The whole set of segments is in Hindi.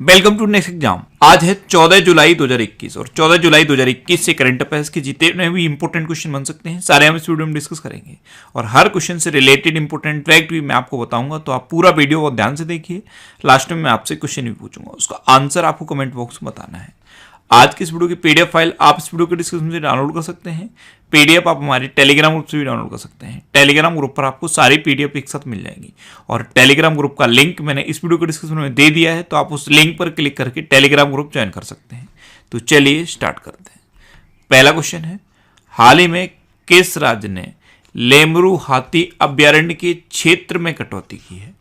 Welcome to next exam. आज है 14 जुलाई 2021 और 14 जुलाई 2021 से करंट अफेयर्स के जितने भी इंपॉर्टेंट क्वेश्चन बन सकते हैं सारे हम इस वीडियो में डिस्कस करेंगे और हर क्वेश्चन से रिलेटेड इंपॉर्टेंट फैक्ट भी मैं आपको बताऊंगा। तो आप पूरा वीडियो बहुत ध्यान से देखिए। लास्ट में मैं आपसे क्वेश्चन भी पूछूंगा, उसका आंसर आपको कमेंट बॉक्स में बताना है। आज की इस वीडियो की पीडीएफ फाइल आप इस वीडियो के डिस्क्रिप्शन से डाउनलोड कर सकते हैं। पीडीएफ आप हमारे टेलीग्राम ग्रुप से भी डाउनलोड कर सकते हैं। टेलीग्राम ग्रुप पर आपको सारी पीडीएफ एक साथ मिल जाएंगी और टेलीग्राम ग्रुप का लिंक मैंने इस वीडियो के डिस्क्रिप्शन में दे दिया है, तो आप उस लिंक पर क्लिक करके टेलीग्राम ग्रुप ज्वाइन कर सकते हैं। तो चलिए स्टार्ट करते हैं। पहला क्वेश्चन है, हाल ही में किस राज्य ने लेमरू हाथी अभ्यारण्य के क्षेत्र में कटौती की है?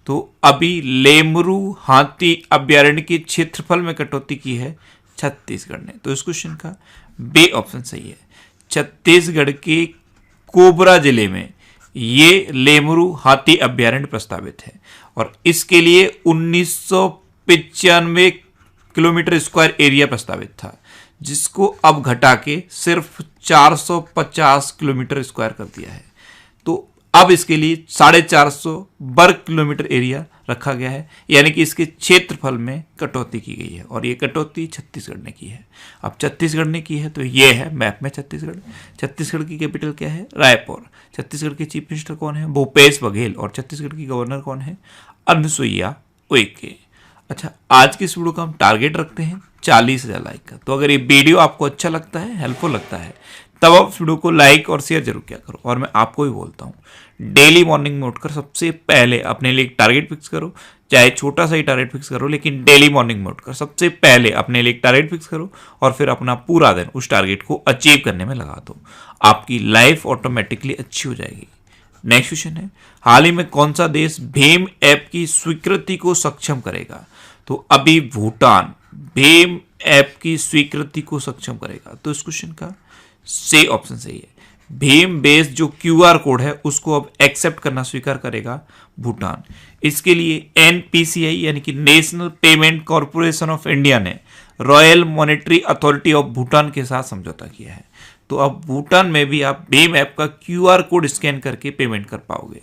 तो अभी लेमरू हाथी अभ्यारण्य के क्षेत्रफल में कटौती की है छत्तीसगढ़ ने। तो इस क्वेश्चन का बी ऑप्शन सही है। छत्तीसगढ़ के कोबरा जिले में ये लेमरू हाथी अभ्यारण्य प्रस्तावित है और इसके लिए 1995 किलोमीटर स्क्वायर एरिया प्रस्तावित था, जिसको अब घटा के सिर्फ 450 किलोमीटर स्क्वायर कर दिया है। तो अब इसके लिए 450 वर्ग किलोमीटर एरिया रखा गया है, यानी कि इसके क्षेत्रफल में कटौती की गई है और ये कटौती छत्तीसगढ़ ने की है। अब छत्तीसगढ़ ने की है तो ये है मैप में छत्तीसगढ़। छत्तीसगढ़ की कैपिटल क्या है? रायपुर। छत्तीसगढ़ के चीफ मिनिस्टर कौन है? भूपेश बघेल। और छत्तीसगढ़ की गवर्नर कौन है? अनुसुईया उइके। अच्छा, आज की इस वीडियो का हम टारगेट रखते हैं 40,000 लाइक का। तो अगर ये वीडियो आपको अच्छा लगता है, हेल्पफुल लगता है, तब आप वीडियो को लाइक और शेयर जरूर किया करो। और मैं आपको भी बोलता हूँ, डेली मॉर्निंग में उठकर सबसे पहले अपने लिए एक टारगेट फिक्स करो, चाहे छोटा सा ही टारगेट फिक्स करो, लेकिन डेली मॉर्निंग में उठकर सबसे पहले अपने लिए एक टारगेट फिक्स करो और फिर अपना पूरा दिन उस टारगेट को अचीव करने में लगा दो। आपकी लाइफ ऑटोमेटिकली अच्छी हो जाएगी। नेक्स्ट क्वेश्चन है, हाल ही में कौन सा देश भीम ऐप की स्वीकृति को सक्षम करेगा? तो अभी भूटान भीम ऐप की स्वीकृति को सक्षम करेगा। तो इस क्वेश्चन का सी ऑप्शन सही है। भीम बेस्ड जो क्यूआर कोड है उसको अब एक्सेप्ट करना स्वीकार करेगा भूटान। इसके लिए एनपीसीआई यानी कि National Payment Corporation of India ने Royal Monetary Authority of Bhutan के साथ समझौता किया है। तो अब भूटान में भी आप भीम ऐप का क्यूआर कोड स्कैन करके पेमेंट कर पाओगे।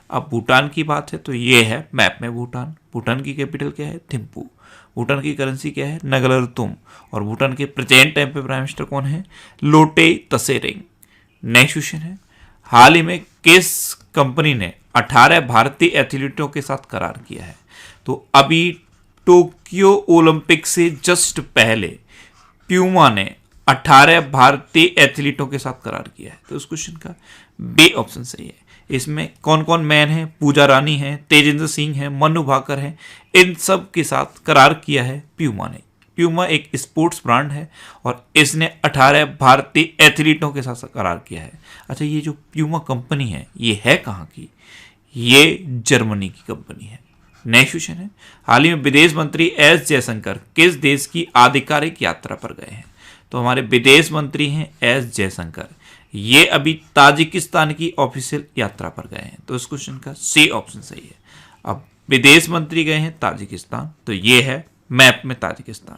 अब भूटान की बात है तो ये है मैप में भूटान। भूटान की कैपिटल क्या है? थिम्पू। भूटान की करेंसी क्या है? नगलरतुम। और भूटान के प्रेजेंट टाइम पे प्राइम मिनिस्टर कौन है? लोटे तसेरिंग। नेक्स्ट क्वेश्चन है, हाल ही में किस कंपनी ने 18 भारतीय एथलीटों के साथ करार किया है? तो अभी टोक्यो ओलंपिक से जस्ट पहले प्यूमा ने 18 भारतीय एथलीटों के साथ करार किया है। तो उस क्वेश्चन का बी ऑप्शन सही है। इसमें कौन कौन मैन है? पूजा रानी है, तेजेंद्र सिंह है, मनु भाकर है। इन सब के साथ करार किया है प्यूमा ने। प्यूमा एक स्पोर्ट्स ब्रांड है और इसने 18 भारतीय एथलीटों के साथ करार किया है। अच्छा, ये जो प्यूमा कंपनी है ये है कहाँ की? ये जर्मनी की कंपनी है। नेक्स्ट क्वेश्चन है, हाल ही में विदेश मंत्री एस जयशंकर किस देश की आधिकारिक यात्रा पर गए हैं? तो हमारे विदेश मंत्री हैं एस जयशंकर। ये अभी ताजिकिस्तान की ऑफिशियल यात्रा पर गए हैं। तो इस क्वेश्चन का सी ऑप्शन सही है। अब विदेश मंत्री गए हैं ताजिकिस्तान, तो ये है मैप में ताजिकिस्तान।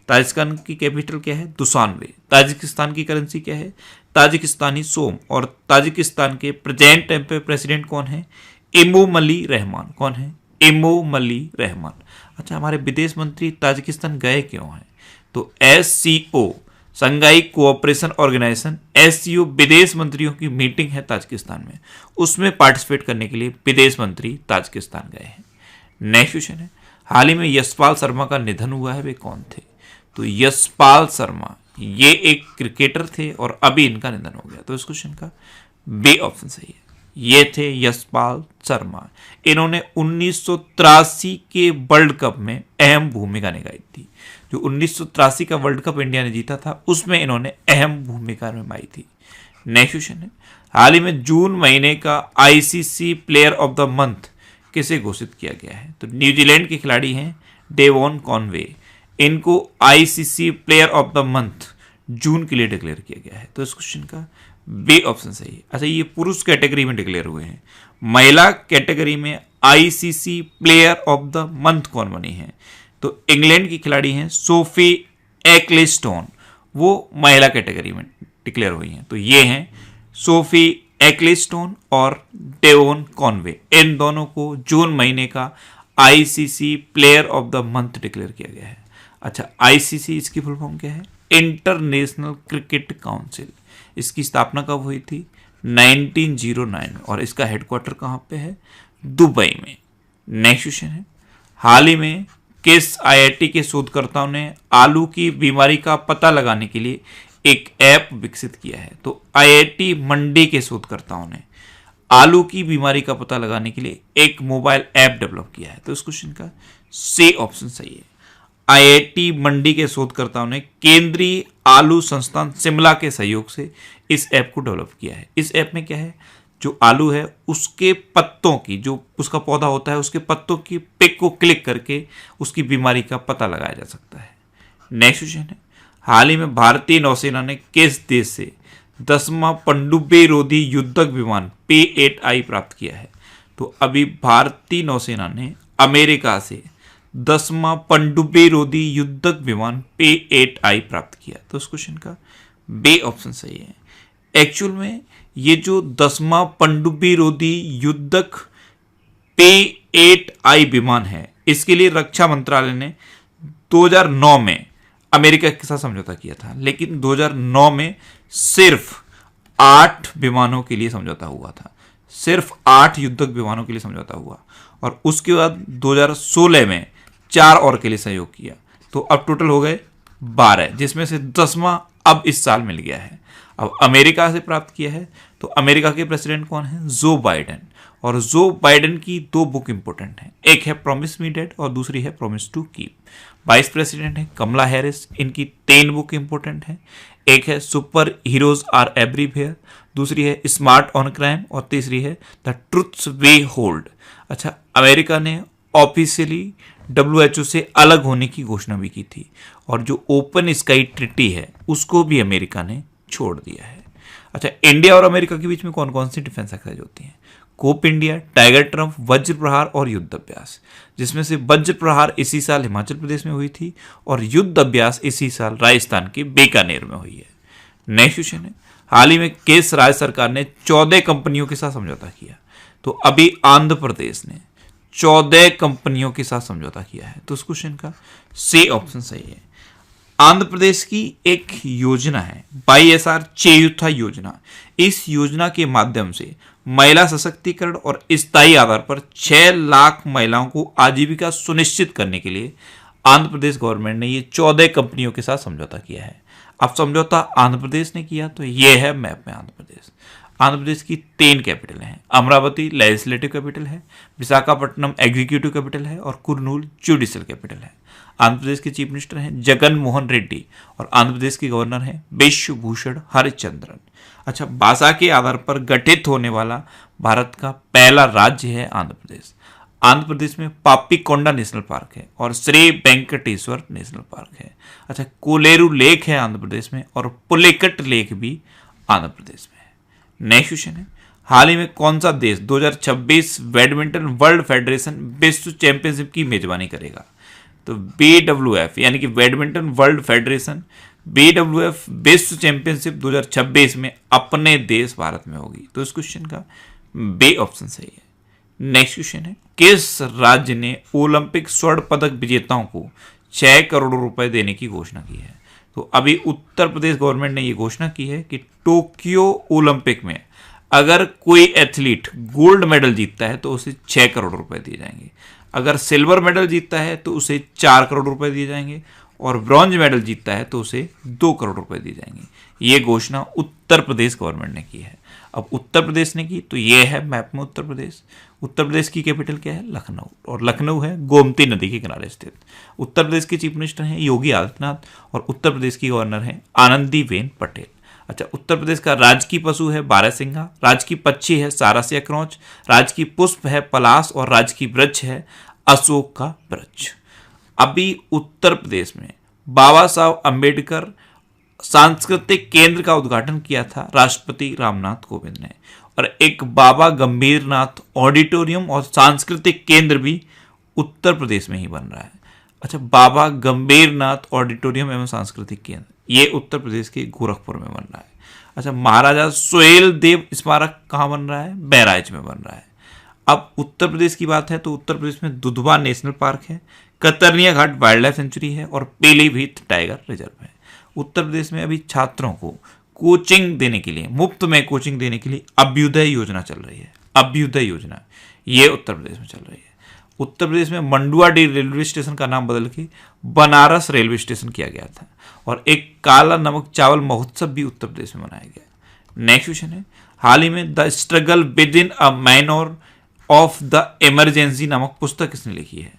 ताजिकिस्तान की कैपिटल क्या है? दुशानबे। ताजिकिस्तान की करेंसी क्या है? ताजिकिस्तानी सोम। और ताजिकिस्तान के प्रेजेंट टाइम पे प्रेसिडेंट कौन है? इमोमली रहमान। कौन है? इमोमली रहमान। अच्छा, हमारे विदेश मंत्री ताजिकिस्तान गए क्यों हैं? तो SCO संघाई कोऑपरेशन ऑर्गेनाइजेशन SCO विदेश मंत्रियों की मीटिंग है ताजिकिस्तान में, उसमें पार्टिसिपेट करने के लिए विदेश मंत्री ताजिकिस्तान गए हैं। नेक्स्ट क्वेश्चन है, हाल ही में यशपाल शर्मा का निधन हुआ है, वे कौन थे? तो यशपाल शर्मा ये एक क्रिकेटर थे और अभी इनका निधन हो गया। तो इस क्वेश्चन का बी ऑप्शन सही है। ये थे यशपाल शर्मा। इन्होंने 1983 के वर्ल्ड कप में अहम भूमिका निभाई थी। जो 1983 का वर्ल्ड कप इंडिया ने जीता था उसमें इन्होंने अहम भूमिका निभाई थी। नेक्स्ट क्वेश्चन है, हाल ही में जून महीने का ICC player of the month किसे घोषित किया गया है? तो न्यूजीलैंड के खिलाड़ी हैं डेवॉन कॉनवे। इनको ICC player of the month June के लिए डिक्लेयर किया गया है। तो इस क्वेश्चन का बी ऑप्शन सही है। अच्छा, ये पुरुष कैटेगरी में डिक्लेयर हुए हैं। महिला कैटेगरी में ICC player of the month कौन बनी है? तो इंग्लैंड की खिलाड़ी हैं सोफी एक्लेस्टोन, वो महिला कैटेगरी में डिक्लेयर हुई हैं। तो ये हैं सोफी एक्लेस्टोन और डेवॉन कॉनवे। इन दोनों को जून महीने का ICC player of the month declare किया गया है। अच्छा, आईसीसी इसकी फुल फॉर्म क्या है? International cricket council. इसकी स्थापना कब हुई थी? 1909 और इसका हेडक्वार्टर कहाँ पे है? दुबई में। नेक्स्ट क्वेश्चन है, हाल ही में किस आईआईटी के शोधकर्ताओं ने आलू की बीमारी का पता लगाने के लिए एक ऐप विकसित किया है? तो आईआईटी मंडी के शोधकर्ताओं ने आलू की बीमारी का पता लगाने के लिए एक मोबाइल ऐप डेवलप किया है। तो इस क्वेश्चन का सी ऑप्शन सही है। आईआईटी मंडी के शोधकर्ताओं ने केंद्रीय आलू संस्थान शिमला के सहयोग से इस ऐप को डेवलप किया है। इस ऐप में क्या है, जो आलू है उसके पत्तों की, जो उसका पौधा होता है उसके पत्तों की पिक को क्लिक करके उसकी बीमारी का पता लगाया जा सकता है। नेक्स्ट क्वेश्चन है, हाल ही में भारतीय नौसेना ने किस देश से 10वां पनडुब्बी रोधी युद्धक विमान P-8I प्राप्त किया है? तो अभी भारतीय नौसेना ने अमेरिका से 10वां पनडुब्बी रोधी युद्धक विमान P-8I प्राप्त किया। तो इस क्वेश्चन का बी ऑप्शन सही है। एक्चुअल में ये जो 10वां पनडुब्बी रोधी युद्धक P-8I विमान है, इसके लिए रक्षा मंत्रालय ने 2009 में अमेरिका के साथ समझौता किया था, लेकिन 2009 में सिर्फ 8 विमानों के लिए समझौता हुआ था, सिर्फ 8 युद्धक विमानों के लिए समझौता हुआ, और उसके बाद 2016 में 4 और के लिए सहयोग किया। तो अब टोटल हो गए 12, जिसमें से 10वां अब इस साल मिल गया है। अब अमेरिका से प्राप्त किया है। तो अमेरिका के प्रेसिडेंट कौन है? Joe Biden. और जो बाइडेन की 2 बुक इंपॉर्टेंट हैं, एक है प्रॉमिस मी डेड और दूसरी है promise to keep. Vice president है कमला हैरिस, इनकी 10 बुक इंपॉर्टेंट है। एक है सुपर हीरोज आर एवरीवेयर, दूसरी है स्मार्ट ऑन क्राइम और तीसरी है द ट्रुथ्स वे होल्ड। अच्छा, अमेरिका ने ऑफिशियली WHO से अलग होने की घोषणा भी की थी, और जो ओपन स्काई ट्रीटी है उसको भी अमेरिका ने छोड़ दिया है। अच्छा, इंडिया और अमेरिका के बीच में कौन कौन सी डिफेंस एक्सरसाइज होती हैं? कोप इंडिया, टाइगर ट्रम्प, वज्र प्रहार और युद्ध अभ्यास, जिसमें से वज्र प्रहार इसी साल हिमाचल प्रदेश में हुई थी और युद्ध अभ्यास इसी साल राजस्थान के बीकानेर में हुई है। नेक्स्ट क्वेश्चन है, हाल ही में किस राज्य सरकार ने 14 कंपनियों के साथ समझौता किया? तो अभी आंध्र प्रदेश ने 14 कंपनियों के साथ समझौता किया है। तो उस क्वेश्चन का सी ऑप्शन सही है। आंध्र प्रदेश की एक योजना है YSR चेयुथा योजना। इस योजना के माध्यम से महिला सशक्तिकरण और स्थायी आधार पर 6 लाख महिलाओं को आजीविका सुनिश्चित करने के लिए आंध्र प्रदेश गवर्नमेंट ने ये 14 कंपनियों के साथ समझौता किया है। अब समझौता आंध्र प्रदेश ने किया, तो ये है मैप में आंध्र प्रदेश। आंध्र प्रदेश की 3 कैपिटल हैं। अमरावती लेजिस्लेटिव कैपिटल है, विशाखापट्टनम एग्जीक्यूटिव कैपिटल है और कुर्नूल जुडिशियल कैपिटल है। आंध्र प्रदेश के चीफ मिनिस्टर हैं जगन मोहन रेड्डी और आंध्र प्रदेश के गवर्नर हैं विश्वभूषण हरिचंद्रन। अच्छा, भाषा के आधार पर गठित होने वाला भारत का पहला राज्य है आंध्र प्रदेश। आंध्र प्रदेश में पापीकोंडा नेशनल पार्क है और श्री वेंकटेश्वर नेशनल पार्क है। अच्छा, कोलेरू लेक है आंध्र प्रदेश में और पुलिकट लेक भी आंध्र प्रदेश में है। नेक्स्ट क्वेश्चन है, हाल ही में कौन सा देश 2026 बैडमिंटन वर्ल्ड फेडरेशन विश्व चैंपियनशिप की मेजबानी करेगा? तो BWF यानी कि बैडमिंटन वर्ल्ड फेडरेशन BWF विश्व चैंपियनशिप 2026 में अपने देश भारत में होगी। तो इस क्वेश्चन का बी ऑप्शन सही है। नेक्स्ट क्वेश्चन है, किस राज्य ने ओलंपिक स्वर्ण पदक विजेताओं को 6 करोड़ रुपए देने की घोषणा की है? तो अभी उत्तर प्रदेश गवर्नमेंट ने ये घोषणा की है कि टोक्यो ओलंपिक में अगर कोई एथलीट गोल्ड मेडल जीतता है तो उसे 6 करोड़ रुपए दिए जाएंगे, अगर सिल्वर मेडल जीतता है तो उसे 4 करोड़ रुपए दिए जाएंगे और ब्रॉन्ज मेडल जीतता है तो उसे 2 करोड़ रुपए दिए जाएंगे। ये घोषणा उत्तर प्रदेश गवर्नमेंट ने की है। अब उत्तर प्रदेश ने की तो ये है मैप में उत्तर प्रदेश। उत्तर प्रदेश की कैपिटल क्या है? लखनऊ, और लखनऊ है गोमती नदी के किनारे स्थित। उत्तर प्रदेश के चीफ मिनिस्टर हैं योगी आदित्यनाथ और उत्तर प्रदेश की गवर्नर हैं आनंदीबेन पटेल। अच्छा, उत्तर प्रदेश का राजकीय पशु है बारहसिंगा, राजकीय पक्षी है सारसिया क्रोच, राजकीय पुष्प है पलाश और राजकीय वृक्ष है अशोक का वृक्ष। अभी उत्तर प्रदेश में बाबा साहब अंबेडकर सांस्कृतिक केंद्र का उद्घाटन किया था राष्ट्रपति रामनाथ कोविंद ने, और एक बाबा गंभीरनाथ ऑडिटोरियम और सांस्कृतिक केंद्र भी उत्तर प्रदेश में ही बन रहा है। अच्छा, बाबा गंभीरनाथ ऑडिटोरियम एवं सांस्कृतिक केंद्र ये उत्तर प्रदेश के गोरखपुर में बन रहा है। अच्छा, महाराजा सुहेल देव स्मारक कहाँ बन रहा है? बहराइच में बन रहा है। अब उत्तर प्रदेश की बात है तो उत्तर प्रदेश में दुधवा नेशनल पार्क है, कतरनिया घाट वाइल्ड लाइफ सेंचुरी है और पीलीभीत टाइगर रिजर्व है। उत्तर प्रदेश में अभी छात्रों को कोचिंग देने के लिए, मुफ्त में कोचिंग देने के लिए अभ्युदय योजना चल रही है। अभ्युदय योजना ये उत्तर प्रदेश में चल रही है। उत्तर प्रदेश में मंडुआडीह रेलवे स्टेशन का नाम बदल के बनारस रेलवे स्टेशन किया गया था और एक काला नमक चावल महोत्सव भी उत्तर प्रदेश में मनाया गया। नेक्स्ट क्वेश्चन है, हाल ही में the struggle with in a manner of the emergency नामक पुस्तक किसने लिखी है?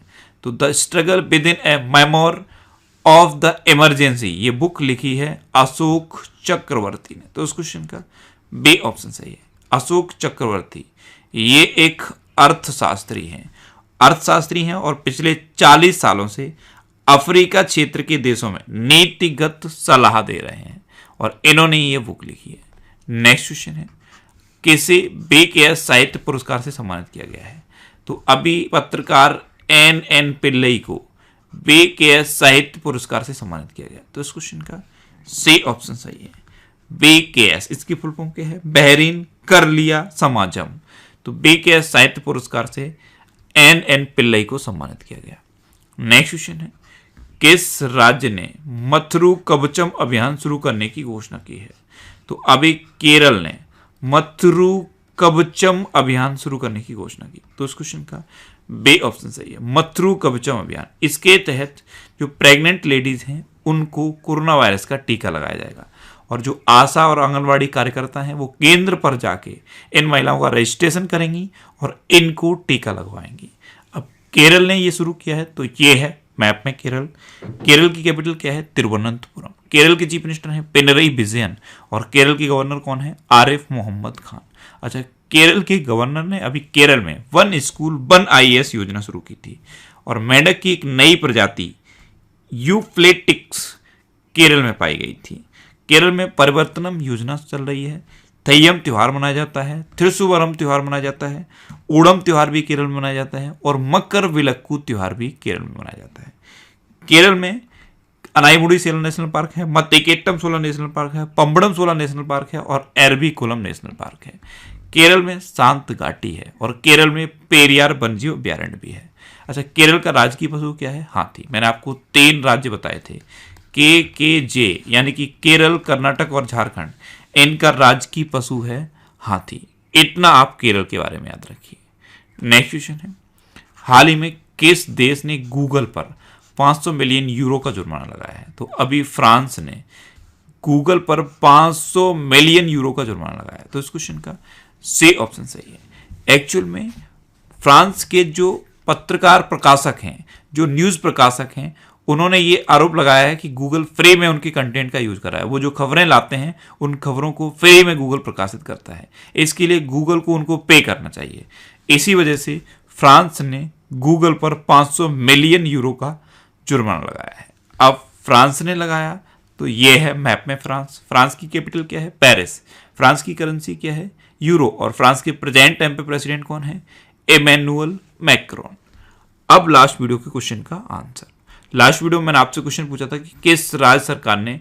तो the struggle with in A memoir of the emergency ये बुक लिखी है अशोक चक्रवर्ती ने। तो उस क्वेश्चन का बी ऑप्शन सही है, अशोक चक्रवर्ती। ये एक अर्थशास्त्री हैं, अर्थशास्त्री हैं और पिछले 40 सालों से अफ्रीका क्षेत्र के देशों में नीतिगत सलाह दे रहे हैं और इन्होंने ये बुक लिखी है। नेक्स्ट क्वेश्चन है, किसे BKS साहित्य पुरस्कार से सम्मानित किया गया है? तो अभी पत्रकार NN पिल्लई को BKS साहित्य पुरस्कार से सम्मानित किया गया। तो इस क्वेश्चन का सी ऑप्शन सही है, BKS। इसकी फुल फॉर्म क्या है? बेहरीन कर लिया समाजम। तो BKS साहित्य पुरस्कार से NN पिल्लई को सम्मानित किया गया। नेक्स्ट क्वेश्चन है, किस राज्य ने मथुरु कवचम अभियान शुरू करने की घोषणा की है? तो अभी केरल ने मथुरु कवचम अभियान शुरू करने की घोषणा की। तो इस क्वेश्चन का बी ऑप्शन सही है, मथुरु कवचम अभियान। इसके तहत जो प्रेग्नेंट लेडीज हैं उनको कोरोना वायरस का टीका लगाया जाएगा और जो आशा और आंगनवाड़ी कार्यकर्ता हैं वो केंद्र पर जाके इन महिलाओं का रजिस्ट्रेशन करेंगी और इनको टीका लगवाएंगी। अब केरल ने ये शुरू किया है, तो ये है मैप में केरल। केरल की कैपिटल क्या है? तिरुवनंतपुरम। केरल के चीफ मिनिस्टर हैं पिनरई विजयन और केरल के गवर्नर कौन है? आरिफ मोहम्मद खान। अच्छा, केरल के गवर्नर ने अभी केरल में 1 स्कूल 1 IAS योजना शुरू की थी और मेंढक की एक नई प्रजाति यूफ्लेटिक्स केरल में पाई गई थी। केरल में परिवर्तनम योजना चल रही है, थय्यम त्यौहार मनाया जाता है, त्रिशुवरम त्यौहार मनाया जाता है, ओणम त्यौहार भी केरल में मनाया जाता है और मकर विलक्कू त्यौहार भी केरल में मनाया जाता है। केरल में अनाईमुडी सेल नेशनल पार्क है, मत्तिकेट्टम सोला नेशनल पार्क है, पंबड़म सोला नेशनल पार्क है और एरविकुलम नेशनल पार्क है। केरल में शांत घाटी है और केरल में पेरियार वन्यजीव अभ्यारण्य भी है। अच्छा, केरल का राजकीय पशु क्या है? हाथी। मैंने आपको 3 राज्य बताए थे, KKJ यानी कि केरल, कर्नाटक और झारखंड, इनका राजकीय पशु है हाथी। इतना आप केरल के बारे में याद रखिए। नेक्स्ट क्वेश्चन है, हाल ही में किस देश ने गूगल पर 500 मिलियन यूरो का जुर्माना लगाया है? तो अभी फ्रांस ने गूगल पर 500 मिलियन यूरो का जुर्माना लगाया है। तो इस क्वेश्चन का सी ऑप्शन सही है। एक्चुअल में फ्रांस के जो पत्रकार प्रकाशक हैं, जो न्यूज प्रकाशक हैं, उन्होंने ये आरोप लगाया है कि गूगल फ्री में उनके कंटेंट का यूज कर रहा है। वो जो खबरें लाते हैं उन खबरों को फ्री में गूगल प्रकाशित करता है, इसके लिए गूगल को उनको पे करना चाहिए। इसी वजह से फ्रांस ने गूगल पर 500 मिलियन यूरो का जुर्माना लगाया है। अब फ्रांस ने लगाया तो ये है मैप में फ्रांस। फ्रांस की कैपिटल क्या है? पेरिस। फ्रांस की करेंसी क्या है? यूरो। और फ्रांस के प्रेजेंट टाइम पे प्रेसिडेंट कौन है? Emmanuel Macron. अब लास्ट वीडियो के क्वेश्चन का आंसर। लास्ट वीडियो में मैंने आपसे क्वेश्चन पूछा था कि किस राज्य सरकार ने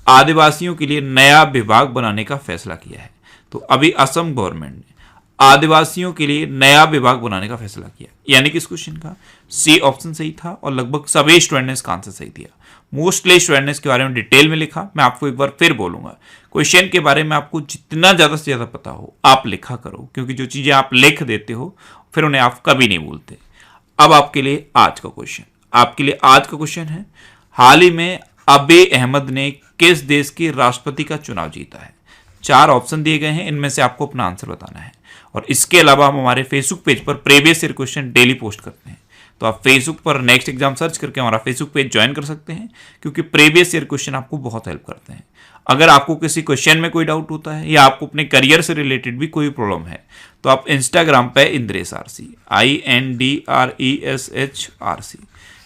आदिवासियों के लिए नया विभाग बनाने का फैसला किया है? तो अभी असम गवर्नमेंट ने आदिवासियों के लिए नया विभाग बनाने का फैसला किया, यानी कि इस क्वेश्चन का सी ऑप्शन सही था और लगभग सभी स्टूडेंट ने इसका आंसर सही दिया। मोस्टली स्टूडेंट ने इसके बारे में डिटेल में लिखा। मैं आपको एक बार फिर बोलूंगा, क्वेश्चन के बारे में आपको जितना ज्यादा से ज्यादा पता हो आप लिखा करो, क्योंकि जो चीजें आप लिख देते हो फिर उन्हें आप कभी नहीं भूलते। अब आपके लिए आज का क्वेश्चन है, हाल ही में अबे अहमद ने किस देश के राष्ट्रपति का चुनाव जीता है? 4 ऑप्शन दिए गए हैं, इनमें से आपको अपना आंसर बताना है। और इसके अलावा हम हमारे फेसबुक पेज पर previous year question daily post करते हैं, तो आप फेसबुक पर नेक्स्ट एग्जाम सर्च करके हमारा फेसबुक पेज ज्वाइन कर सकते हैं, क्योंकि प्रीवियस ईयर क्वेश्चन आपको बहुत हेल्प करते हैं। अगर आपको किसी क्वेश्चन में कोई डाउट होता है या आपको अपने करियर से रिलेटेड भी कोई प्रॉब्लम है, तो आप इंस्टाग्राम पे इंद्रेश आरसी INDRESH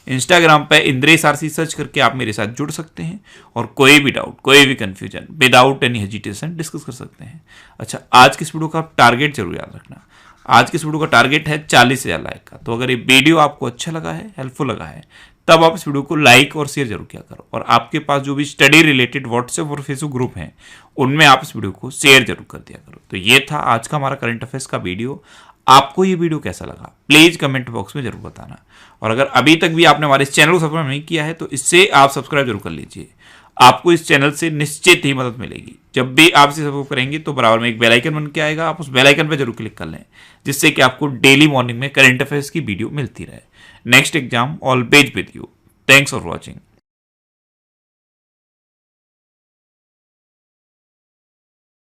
इंस्टाग्राम पे इंद्रेश आरसी सर्च करके आप मेरे साथ जुड़ सकते हैं और कोई भी डाउट, कोई भी confusion without any hesitation discuss कर सकते हैं। अच्छा, आज की इस वीडियो का टारगेट जरूर याद रखना। आज की इस वीडियो का टारगेट है 40,000 लाइक का। तो अगर ये वीडियो आपको अच्छा लगा है, हेल्पफुल लगा है, तब आप इस वीडियो को लाइक और शेयर जरूर किया करो। और आपके पास जो भी स्टडी रिलेटेड व्हाट्सएप और फेसबुक ग्रुप हैं, उनमें आप इस वीडियो को शेयर जरूर कर दिया करो। तो ये था आज का हमारा करंट अफेयर्स का वीडियो। आपको ये वीडियो कैसा लगा प्लीज कमेंट बॉक्स में जरूर बताना। और अगर अभी तक भी आपने हमारे इस चैनल को सब्सक्राइब नहीं किया है तो इससे आप सब्सक्राइब जरूर कर लीजिए। आपको इस चैनल से निश्चित ही मदद मिलेगी। जब भी आप इसे सब्सक्राइब करेंगे तो बराबर में एक बेल आइकन बन के आएगा, आप उस बेल आइकन पर जरूर क्लिक कर लें, जिससे कि आपको डेली मॉर्निंग में करंट अफेयर्स की वीडियो मिलती रहे। Next exam always with you. Thanks for watching.